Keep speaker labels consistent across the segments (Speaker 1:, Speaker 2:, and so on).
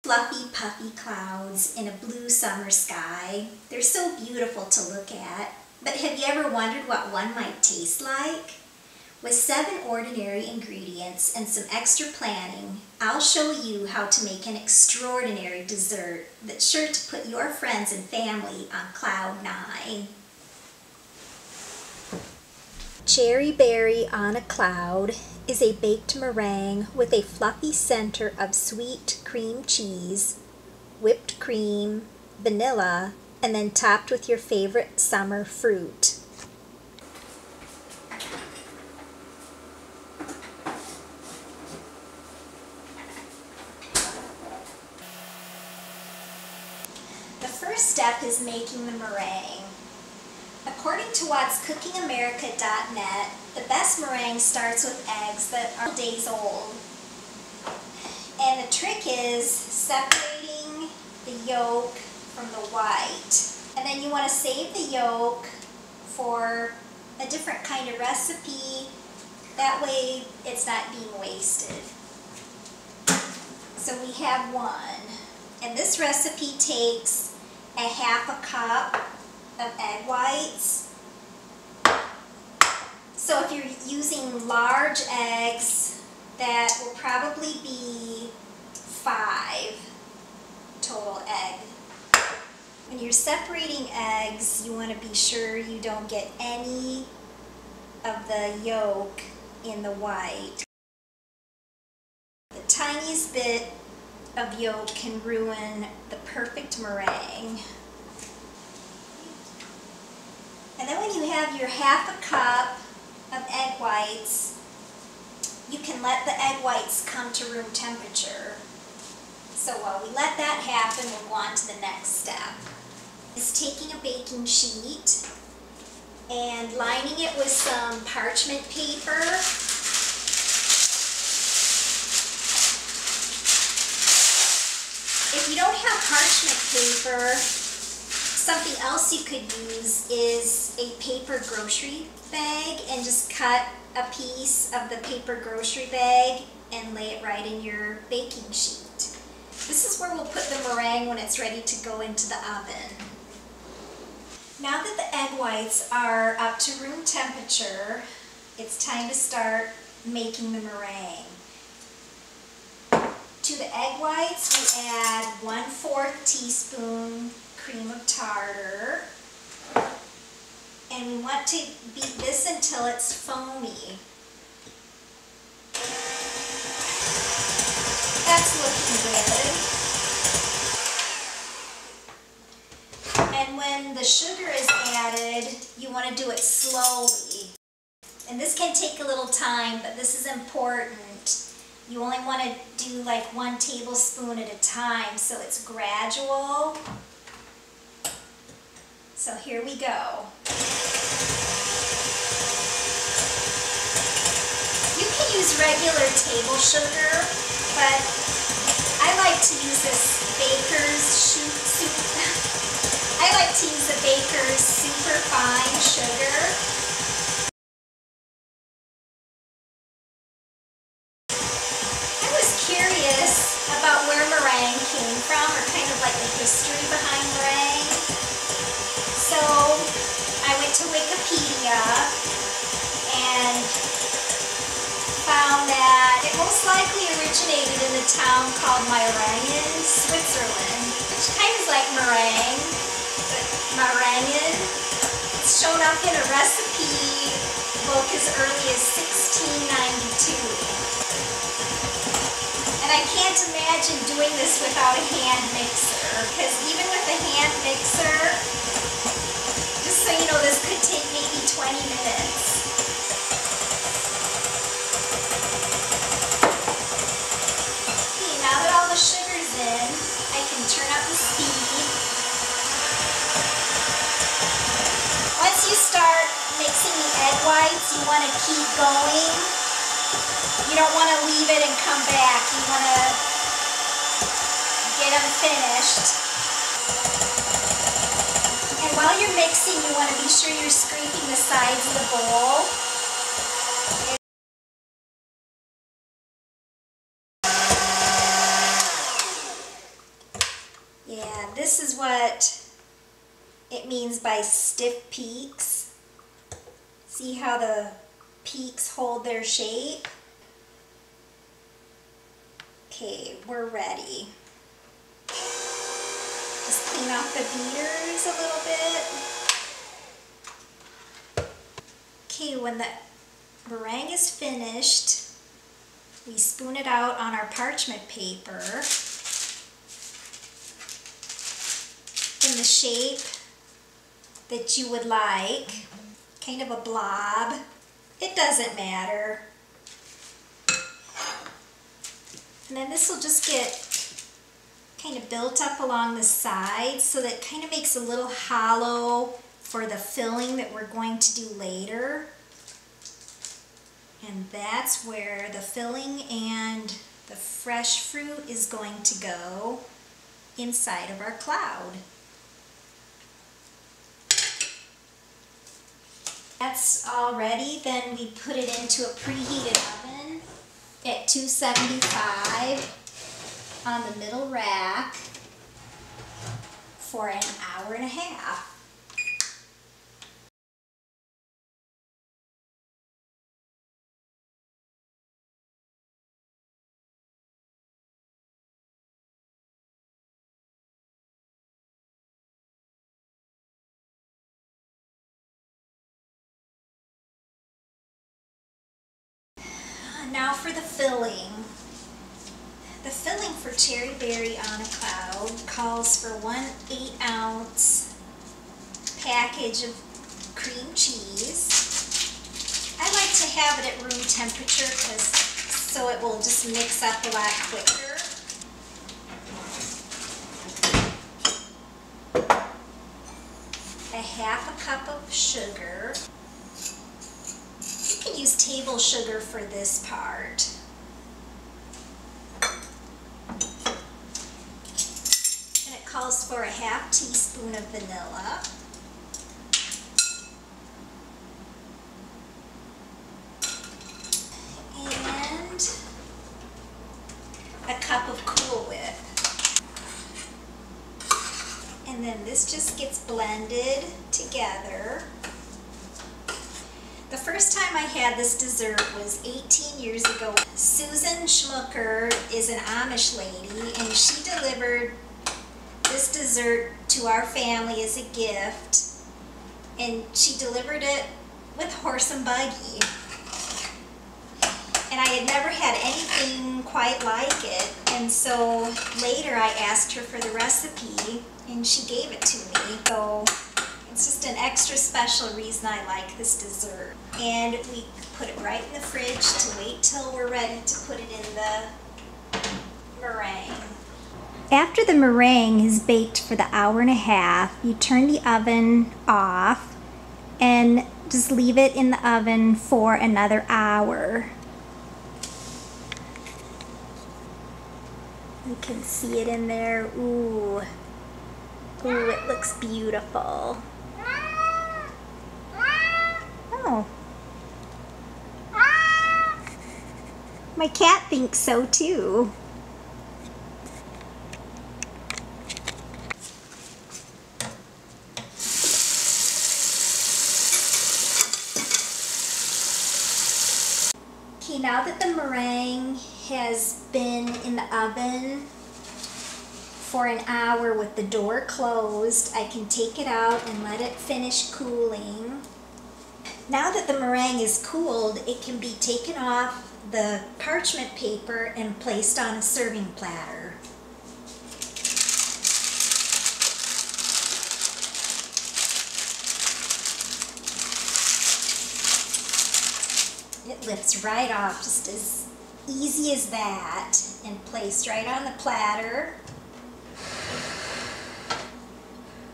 Speaker 1: Fluffy, puffy clouds in a blue summer sky. They're so beautiful to look at. But have you ever wondered what one might taste like? With 7 ordinary ingredients and some extra planning, I'll show you how to make an extraordinary dessert that's sure to put your friends and family on cloud 9. Cherry Berry on a Cloud is a baked meringue with a fluffy center of sweet cream cheese, whipped cream, vanilla, and then topped with your favorite summer fruit. The first step is making the meringue. According to whatscookingamerica.net, the best meringue starts with eggs that are days old. And the trick is separating the yolk from the white. And then you want to save the yolk for a different kind of recipe. That way it's not being wasted. So we have one. And this recipe takes a half a cup of egg whites. So if you're using large eggs, that will probably be 5 total egg. When you're separating eggs, you want to be sure you don't get any of the yolk in the white. The tiniest bit of yolk can ruin the perfect meringue. And then when you have your half a cup of egg whites, you can let the egg whites come to room temperature. So while we let that happen, we'll go on to the next step. Is taking a baking sheet and lining it with some parchment paper. If you don't have parchment paper, something else you could use is a paper grocery bag and just cut a piece of the paper grocery bag and lay it right in your baking sheet. This is where we'll put the meringue when it's ready to go into the oven. Now that the egg whites are up to room temperature, it's time to start making the meringue. To the egg whites, we add 1/4 teaspoon cream of tartar, and we want to beat this until it's foamy. That's looking good. And when the sugar is added, you want to do it slowly. And this can take a little time, but this is important. You only want to do like 1 tablespoon at a time, so it's gradual. So here we go. You can use regular table sugar, but I like to use this Baker's super fine sugar. I was curious about where meringue came from, or kind of like the history behind meringue. So I went to Wikipedia and found that it most likely originated in a town called Meiringen, Switzerland, which kind of is like meringue, but Meiringen. It's shown up in a recipe book as early as 1692. And I can't imagine doing this without a hand mixer, because even with a hand mixer, just so you know, this could take maybe 20 minutes. Okay, now that all the sugar's in, I can turn up the speed. Once you start mixing the egg whites, you want to keep going. You don't want to leave it and come back. You want to get them finished. And while you're mixing, you want to be sure you're scraping the sides of the bowl. this is what it means by stiff peaks. See how the peaks hold their shape? Okay, we're ready. Just clean off the beaters a little bit. Okay, when the meringue is finished, we spoon it out on our parchment paper in the shape that you would like, kind of a blob. It doesn't matter. And then this will just get kind of built up along the sides, so that it kind of makes a little hollow for the filling that we're going to do later. And that's where the filling and the fresh fruit is going to go inside of our cloud. That's all ready. Then we put it into a preheated oven at 275 on the middle rack for an hour and a half. Now for the filling. The filling for Cherry Berry on a Cloud calls for 1 8-ounce package of cream cheese. I like to have it at room temperature so it will just mix up a lot quicker. A half a cup of sugar. You can use table sugar for this part. And it calls for a half teaspoon of vanilla. And a cup of Cool Whip. And then this just gets blended together. The first time I had this dessert was 18 years ago. Susan Schmucker is an Amish lady, and she delivered this dessert to our family as a gift, and she delivered it with horse and buggy. And I had never had anything quite like it, and so later I asked her for the recipe, and she gave it to me. So it's just an extra special reason I like this dessert. And we put it right in the fridge to wait till we're ready to put it in the meringue. After the meringue is baked for the hour and a half, you turn the oven off and just leave it in the oven for another hour. You can see it in there. Ooh. Ooh, it looks beautiful. Oh. My cat thinks so too. Okay, now that the meringue has been in the oven for an hour with the door closed, I can take it out and let it finish cooling. Now that the meringue is cooled, it can be taken off the parchment paper and placed on a serving platter. It lifts right off just as easy as that and placed right on the platter.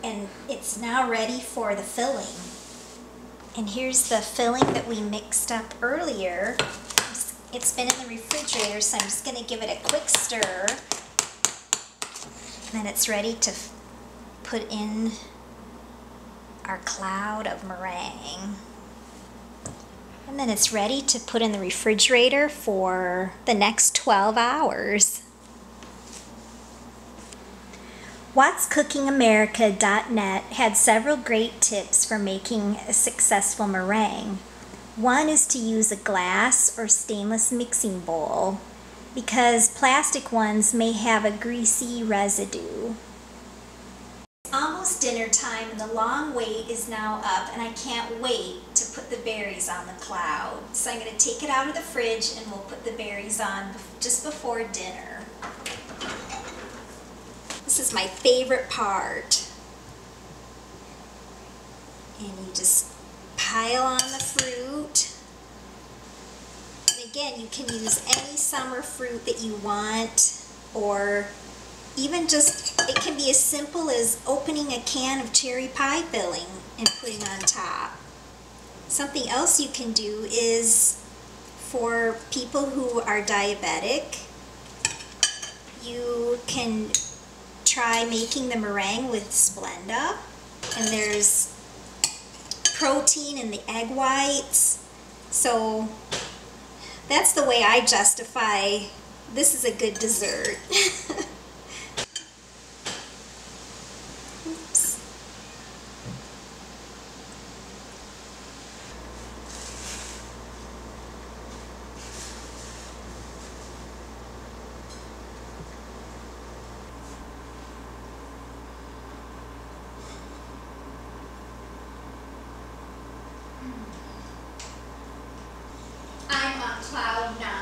Speaker 1: And it's now ready for the filling. And here's the filling that we mixed up earlier. It's been in the refrigerator, so I'm just going to give it a quick stir. And then it's ready to put in our cloud of meringue. And then it's ready to put in the refrigerator for the next 12 hours. What'sCookingAmerica.net had several great tips for making a successful meringue. One is to use a glass or stainless mixing bowl because plastic ones may have a greasy residue. It's almost dinner time and the long wait is now up, and I can't wait to put the berries on the cloud. So I'm going to take it out of the fridge and we'll put the berries on just before dinner. This is my favorite part. And you just pile on the fruit. And again, you can use any summer fruit that you want, or even just, it can be as simple as opening a can of cherry pie filling and putting on top. Something else you can do is, for people who are diabetic, you can try making the meringue with Splenda. And there's protein in the egg whites. So that's the way I justify this is a good dessert. Oops. I'm on cloud 9.